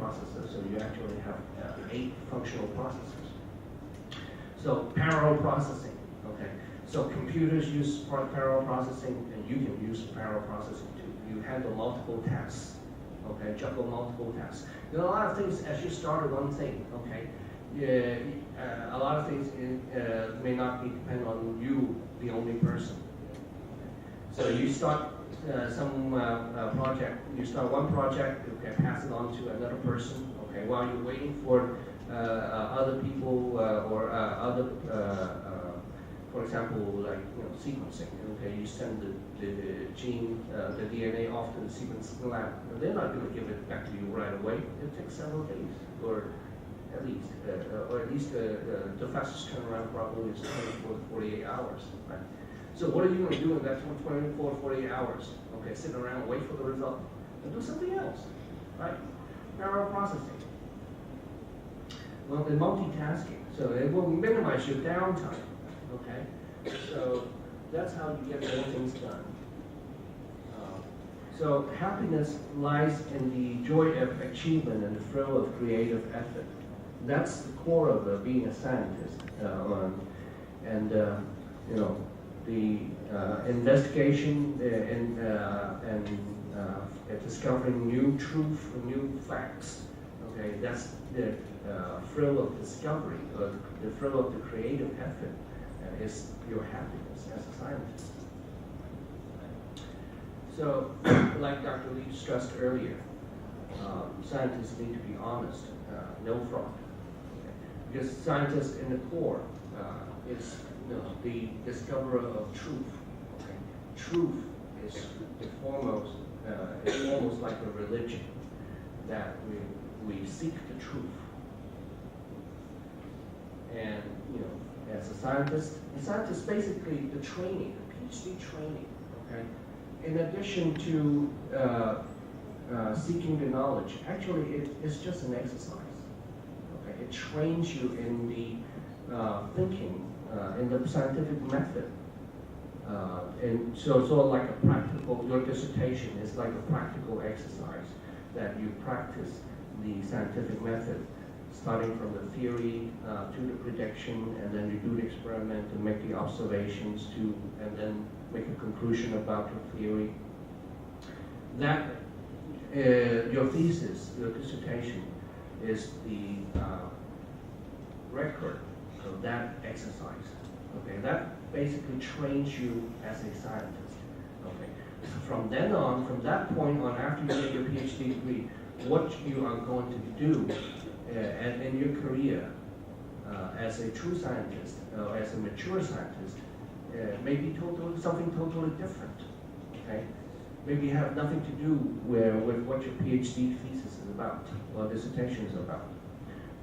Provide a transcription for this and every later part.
processor, so you actually have 8 functional processors. So parallel processing, okay. So computers use parallel processing, and you can use parallel processing too. You handle multiple tasks, okay, juggle multiple tasks. You know, a lot of things, as you start one thing, okay, a lot of things may not be depend on you, the only person. So you start some project, you start one project, okay, pass it on to another person, okay, while you're waiting for other people or other, for example, like sequencing, okay, you send the gene, the DNA off to the sequencing lab. They're not going to give it back to you right away. It takes several days, or at least the fastest turnaround probably is 24 to 48 hours, right? So what are you going to do in that 24 to 48 hours? Okay, sit around, wait for the result, and do something else, right? Parallel processing. Well, the multitasking, so it will minimize your downtime, okay? So that's how you get more things done. So happiness lies in the joy of achievement and the thrill of creative effort. That's the core of being a scientist. The investigation and discovering new truth, new facts. Okay, that's the thrill of discovery, or the thrill of the creative effort is your happiness as a scientist. So, like Dr. Lee stressed earlier, scientists need to be honest, no fraud. Okay? Because scientists in the core is the discoverer of truth. Okay? Truth is the foremost, it's almost like a religion, that we seek the truth. And as a scientist basically the training, the PhD training, okay? In addition to seeking the knowledge, actually it's just an exercise. Okay? It trains you in the thinking, in the scientific method. And so it's all like a practical, your dissertation is like a practical exercise that you practice the scientific method, starting from the theory to the prediction, and then you do the experiment and make the observations and then make a conclusion about your theory. That your thesis, your dissertation, is the record of that exercise. Okay, that basically trains you as a scientist. Okay, from then on, from that point on, after you get your PhD degree, what you are going to do in your career as a true scientist, as a mature scientist, may be something totally different. Okay, maybe have nothing to do with what your PhD thesis is about or dissertation is about.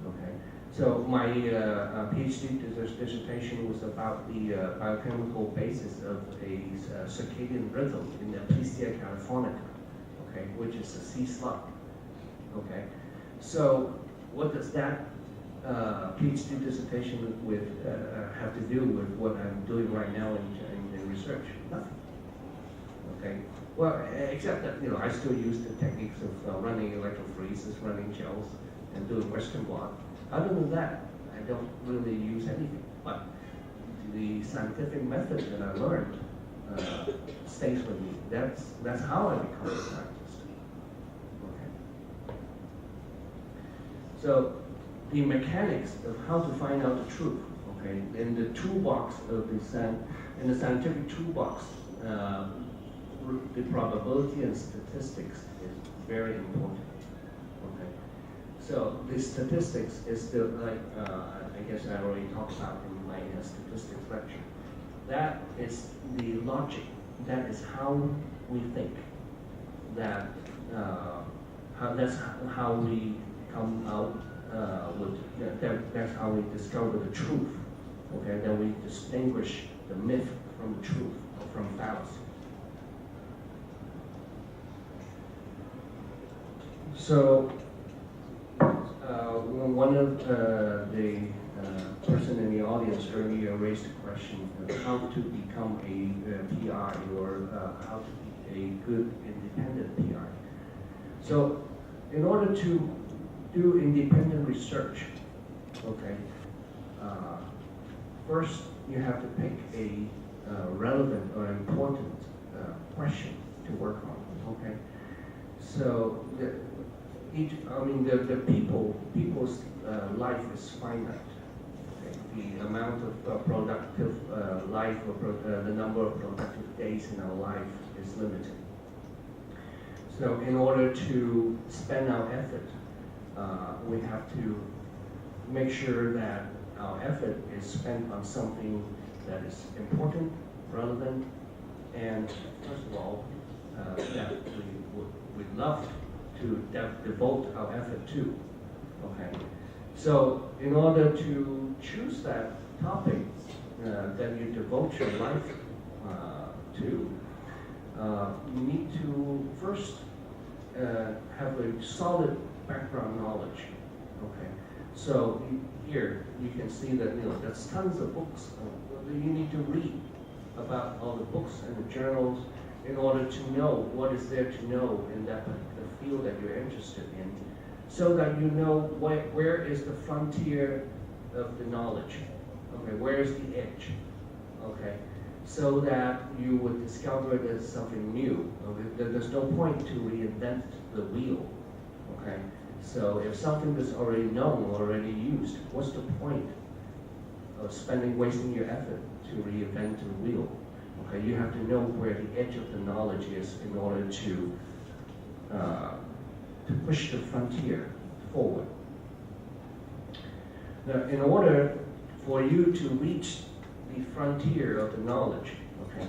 Okay, so my PhD dissertation was about the biochemical basis of a circadian rhythm in Aplysia californica, okay, which is a sea slug. Okay, so what does that PhD dissertation have to do with what I'm doing right now in research? Nothing. Okay. Well, except that I still use the techniques of running electrophoresis, running gels, and doing Western blot. Other than that, I don't really use anything. But the scientific method that I learned stays with me. That's how I become a scientist. Okay. So the mechanics of how to find out the truth. Okay, in the toolbox of in the scientific toolbox, the probability and statistics is very important. Okay, so the statistics is the I guess I already talked about in my statistics lecture. That is the logic. That is how we think. That's how we come out that's how we discover the truth. Okay, then we distinguish the myth from the truth or from fallacy. So one of the person in the audience earlier raised the question of how to become a PI or how to be a good independent PI. So in order to do independent research, okay, first you have to pick a relevant or important question to work on, okay? So the people's life is finite. Okay? The amount of productive life or the number of productive days in our life is limited. So in order to spend our effort, we have to make sure that our effort is spent on something that is important, relevant, and first of all, that we'd love to devote our effort to. Okay. So in order to choose that topic that you devote your life to, you need to first have a solid background knowledge. Okay. So here you can see that there's tons of books that you need to read about all the books and the journals in order to know what is there to know in that particular field that you're interested in, so that you know where is the frontier of the knowledge. Okay, where is the edge? Okay, so that you would discover there's something new. Okay? There's no point to reinvent the wheel. Okay, so if something is already known, already used, what's the point of wasting your effort to reinvent the wheel? Okay, you have to know where the edge of the knowledge is in order to push the frontier forward. Now, in order for you to reach the frontier of the knowledge, okay,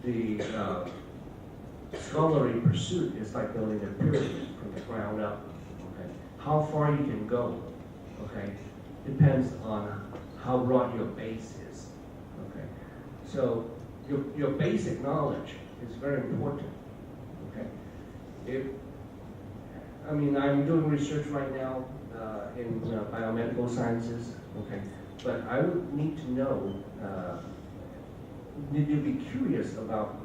the scholarly pursuit is like building a pyramid from the ground up. Okay, how far you can go, okay, depends on how broad your base is. Okay, so your basic knowledge is very important. Okay, I'm doing research right now in biomedical sciences. Okay, but I would need to know, need to be curious about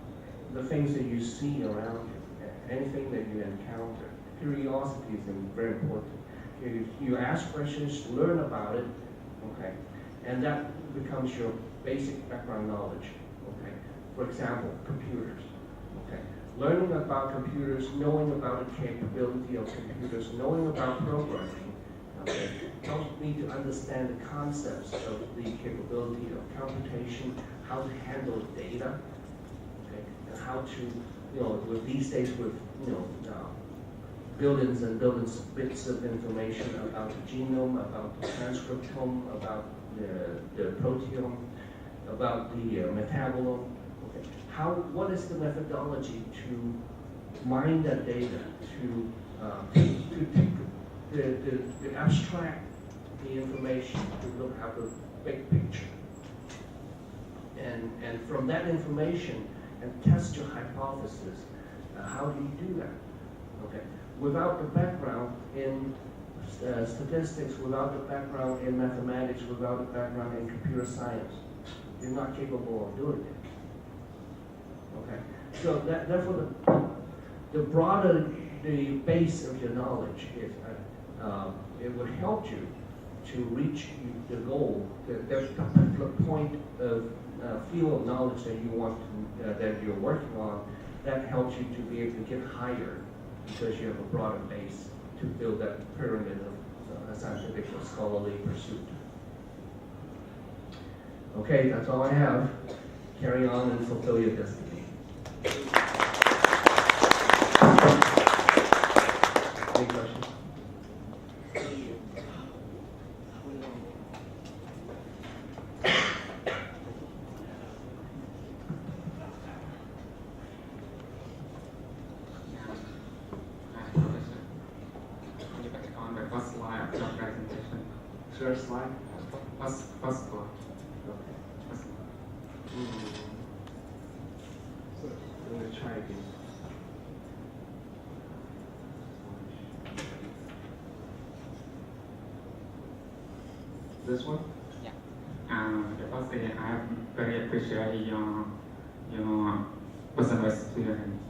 the things that you see around you, anything that you encounter. Curiosity is very important. You ask questions, learn about it, okay, and that becomes your basic background knowledge. Okay, for example, computers. Okay, learning about computers, knowing about the capability of computers, knowing about programming, okay, helps me to understand the concepts of the capability of computation, how to handle data, okay, and how to, with these days with, billions and billions of bits of information about the genome, about the transcriptome, about the proteome, about the metabolome. Okay, what is the methodology to mine that data, to abstract the information, to look at the big picture, and from that information and test your hypothesis. How do you do that? Okay, without the background in statistics, without the background in mathematics, without the background in computer science, you're not capable of doing it. Okay, so therefore the broader the base of your knowledge is, it would help you to reach the goal, the particular point of field of knowledge that you want to, that you're working on. That helps you to be able to get higher because you have a broader base to build that pyramid of scientific or scholarly pursuit. Okay, that's all I have. Carry on and fulfill your destiny. Any questions? First slide? First slide. Okay. So I'm going to try again. This one? Yeah. The first thing I very appreciate your personal experience.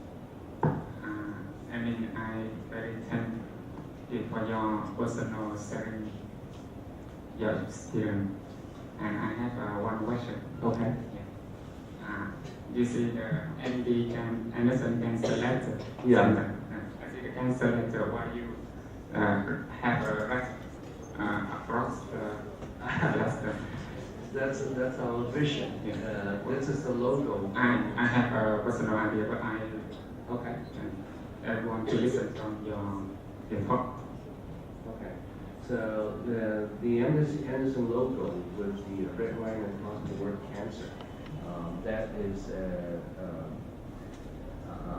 I very for your personal sharing your experience. And I have one question. Okay. You see the MD Anderson Cancer Letter. Yeah. I see the cancer letter why you have a right across the letter. That's our vision. Yeah. This is the logo. I have a personal idea, but Okay. I want to listen from your talk. Okay. So the Anderson logo with the red line across the word cancer, that is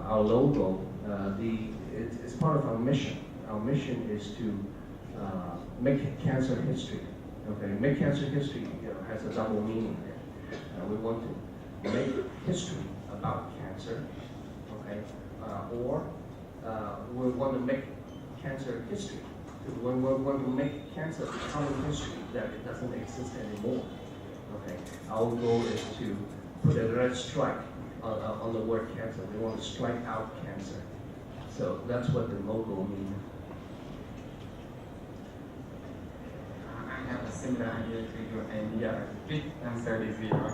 our logo. It's part of our mission. Our mission is to make cancer history. Okay, make cancer history has a double meaning there. We want to make history about cancer. Okay, or we want to make cancer history. We want to make cancer become a history that it doesn't exist anymore. Okay, our goal is to put a red strike on the word cancer. We want to strike out cancer. So that's what the logo means. I have a similar idea to you, and Yeah. treat cancer disease. Right?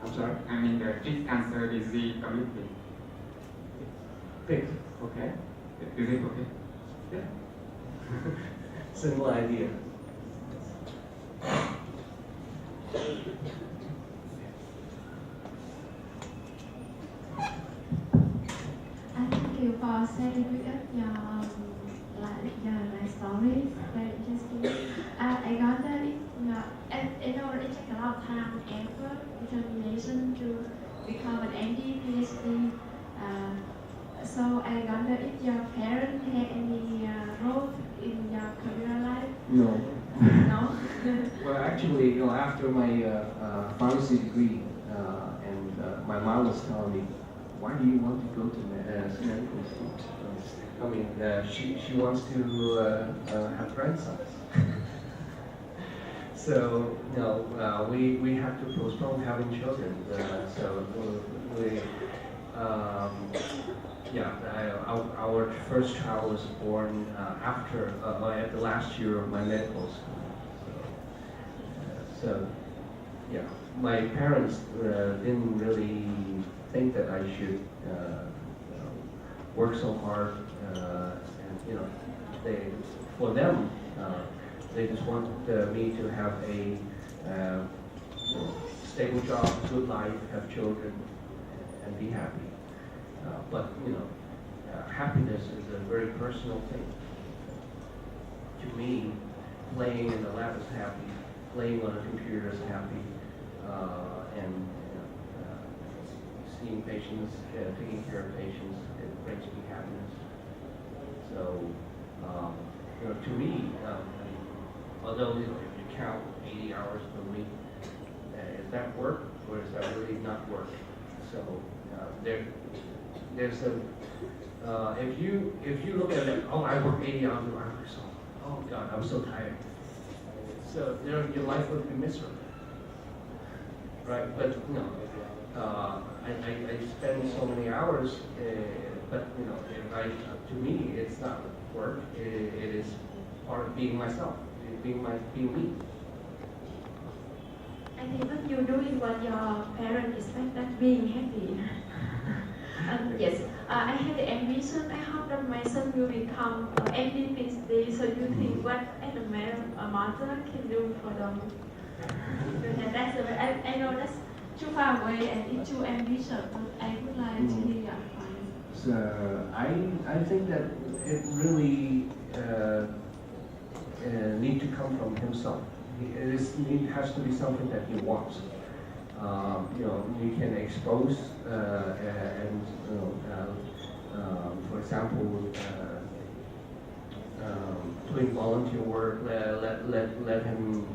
I'm sorry? I mean the treat cancer disease community. Big. Okay. Is it okay? Yeah. Similar idea. Thank you for sharing with us your life stories. Very interesting. I got that I know it takes a lot of time, effort, determination to become an MD, PhD. So I wonder if your parents had any role in your career life? No. No? Well, actually, after my pharmacy degree, and my mom was telling me, why do you want to go to medical school? I mean, she wants to have grandsons. So, we have to postpone having children. So we, our first child was born after at the last year of my medical school. So, yeah, my parents didn't really think that I should work so hard, and for them, they just want me to have a stable job, good life, have children, and be happy. But happiness is a very personal thing. To me, playing in the lab is happy, playing on a computer is happy, and seeing patients, taking care of patients, it brings me happiness. So, to me, although if you count 80 hours per week, is that work or is that really not work? So there's a if you look at it, oh, I work 80 hours a week, so oh God, I'm so tired. So your life would be miserable, right? But I spend so many hours, but to me, it's not work. It is part of being myself, being me. I think that you're doing what your parents expect, that being happy. Yes, I had the ambition. I hope that my son will become MD, PhD. So you think what as a mother can do for them? And I know that's too far away and it's too ambitious. But I would like to hear your advice. So I think that it really need to come from himself. It has to be something that he wants. You can expose and for example, doing volunteer work. Let him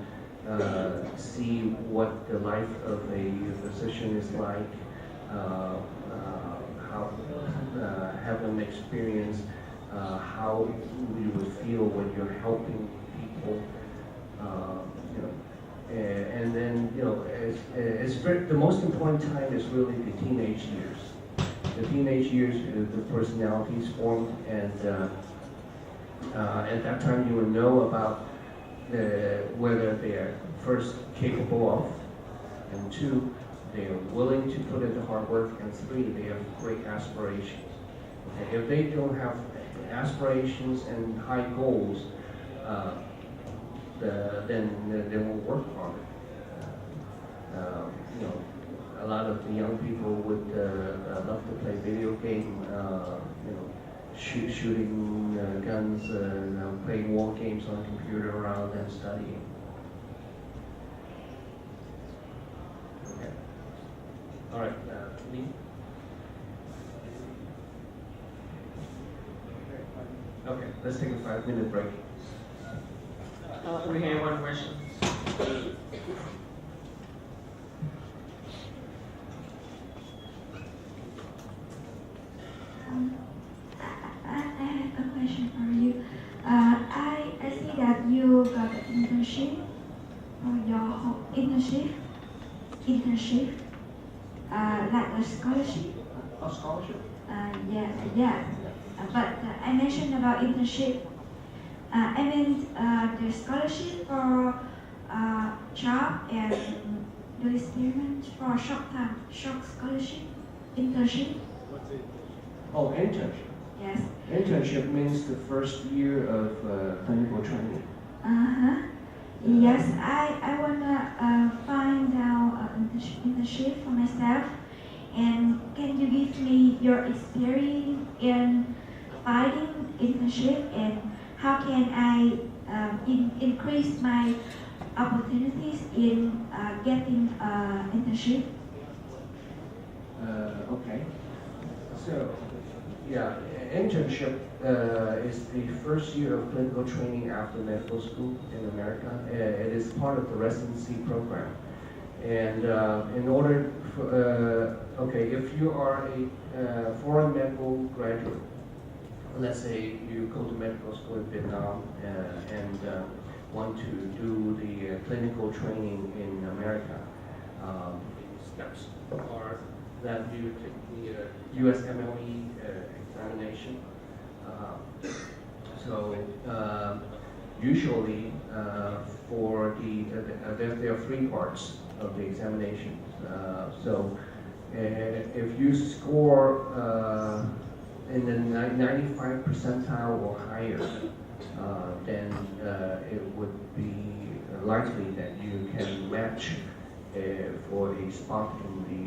see what the life of a physician is like. How have them experience how you would feel when you're helping people. And then the most important time is really the teenage years. The teenage years, the personalities formed, and At that time, you will know about whether they are first capable of, and two, they are willing to put in the hard work, and three, they have great aspirations. Okay? If they don't have aspirations and high goals, then they won't work on it. You know, a lot of the young people would love to play video game, you know, shooting guns, playing war games on computer rather than studying. Okay. All right, Lee. Okay, let's take a 5-minute break. We have one question. I have a question for you. I see that you got an internship for your whole internship, like a scholarship. A scholarship? Yeah. But I mentioned about internship. I meant the scholarship for job and the experiment for short scholarship, internship. Oh, internship. Yes. Internship means the first year of clinical training. Yes, I wanna find out internship for myself. And can you give me your experience in finding internship and how can I increase my opportunities in getting internship? Okay. So, yeah, internship is the first year of clinical training after medical school in America. It is part of the residency program. And in order for, okay, if you are a foreign medical graduate, let's say you go to medical school in Vietnam and want to do the clinical training in America, steps are that you take the USMLE examination. So usually for there are 3 parts of the examination. So if you score in the 95 percentile or higher, then it would be likely that you can match for a spot in the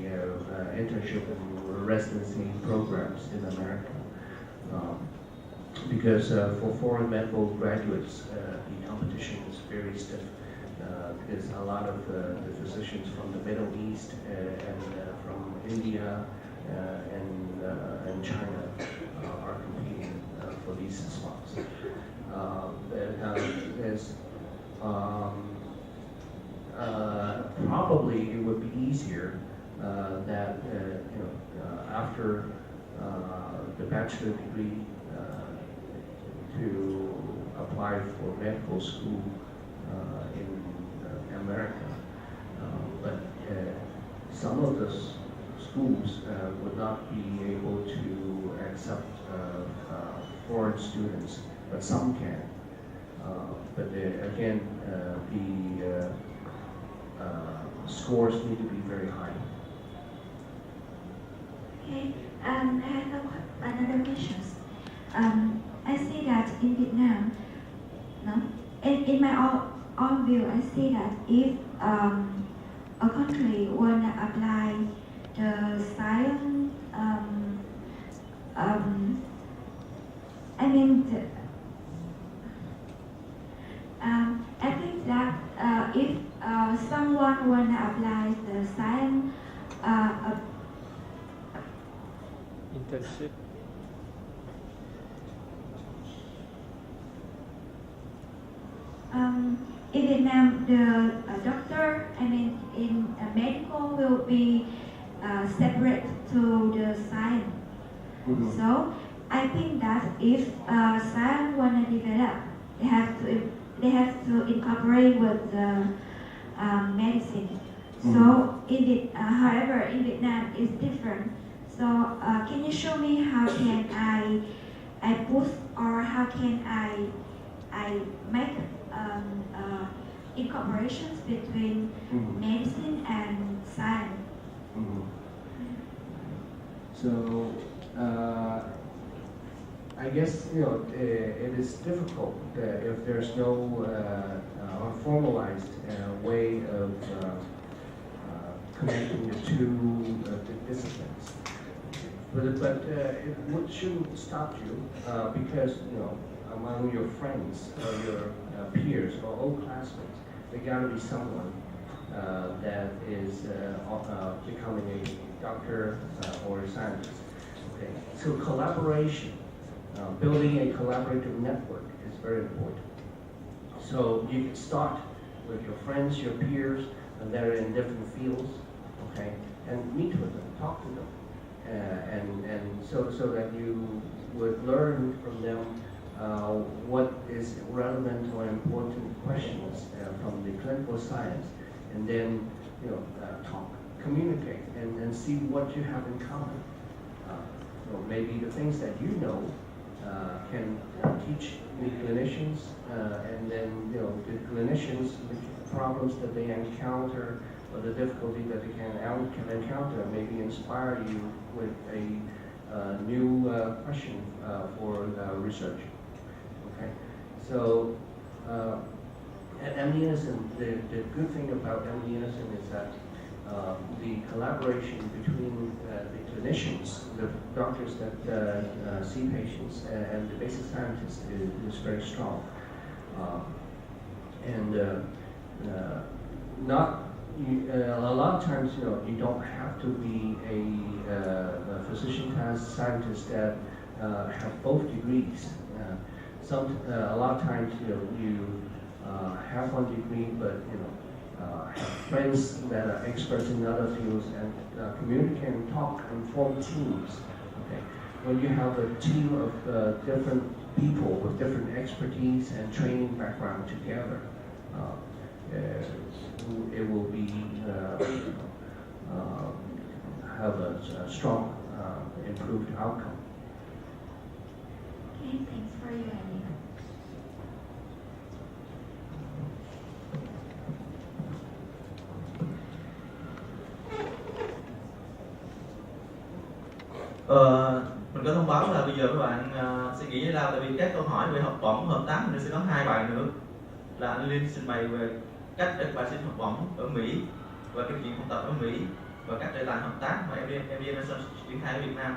internship and residency programs in America. Because for foreign medical graduates, the competition is very stiff. Because a lot of the physicians from the Middle East and from India and China are competing for these spots. There's probably it would be easier that after the bachelor degree to apply for medical school in America, but some of the schools would not be able to accept foreign students, but some can. But again, the scores need to be very high. Okay, I have another question. I see that in Vietnam, no, in my own view, I see that if a country wanna apply the science, I think that if someone wanna apply the science Internship. in Vietnam, the doctor, in medical will be separate to the science. Mhm. So I think that if science wanna develop, they have to incorporate with the medicine. So however, in Vietnam it's different. So can you show me how can I or how can I make incorporations between medicine and science. So I guess it is difficult if there's no formalized way of connecting the two disciplines. But it shouldn't stop you because among your friends or your peers or old classmates, there gotta be someone that is becoming a doctor or a scientist. Okay, so collaboration, building a collaborative network is very important. So you can start with your friends, your peers, and they're in different fields, okay, and meet with them, talk to them, and so that you would learn from them what is relevant or important questions from the clinical science, and then talk, communicate, and see what you have in common. Maybe the things that you know can teach the clinicians, and then the clinicians, the problems that they encounter or the difficulty that they can encounter, maybe inspire you with a new question for research. Okay, so at MD Anderson, the good thing about MD Anderson is that the collaboration between the clinicians, the doctors that see patients, and the basic scientists is very strong. A lot of times, you don't have to be a physician scientist that have both degrees. A lot of times, you have one degree, but have friends that are experts in other fields, and communicate and talk and form teams. Okay, when you have a team of different people with different expertise and training background together, it will be have a strong, improved outcome. Okay, thanks for your idea. Mình có thông báo là bây giờ các bạn sẽ nghỉ giải lao, tại vì các câu hỏi về học bổng hợp tác mình sẽ có 2 bài nữa, là anh Linh trình bày về cách để các bạn xin học bổng ở Mỹ và kinh nghiệm học tập ở Mỹ và cách đề tài hợp tác mà MD Anderson triển khai ở Việt Nam.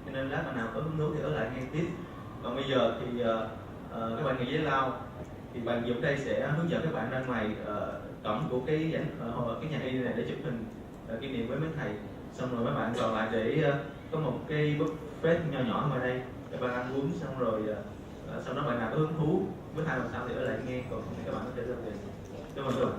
Cho nên nếu bạn nào có hứng thú thì ở lại nghe tiếp. Còn bây giờ thì các bạn nghỉ giải lao thì bạn Dũng đây sẽ hướng dẫn các bạn ra ngoài cổng của cái nhà y này để chụp hình kỷ niệm với mấy thầy. Xong rồi mấy bạn còn lại để có một cái buffet nhỏ nhỏ ngoài đây để bạn ăn uống, xong rồi sau đó bạn nào có hứng thú với thầy làm sao thì ở lại nghe, còn không thì các bạn có thể ra về. Cảm ơn các bạn.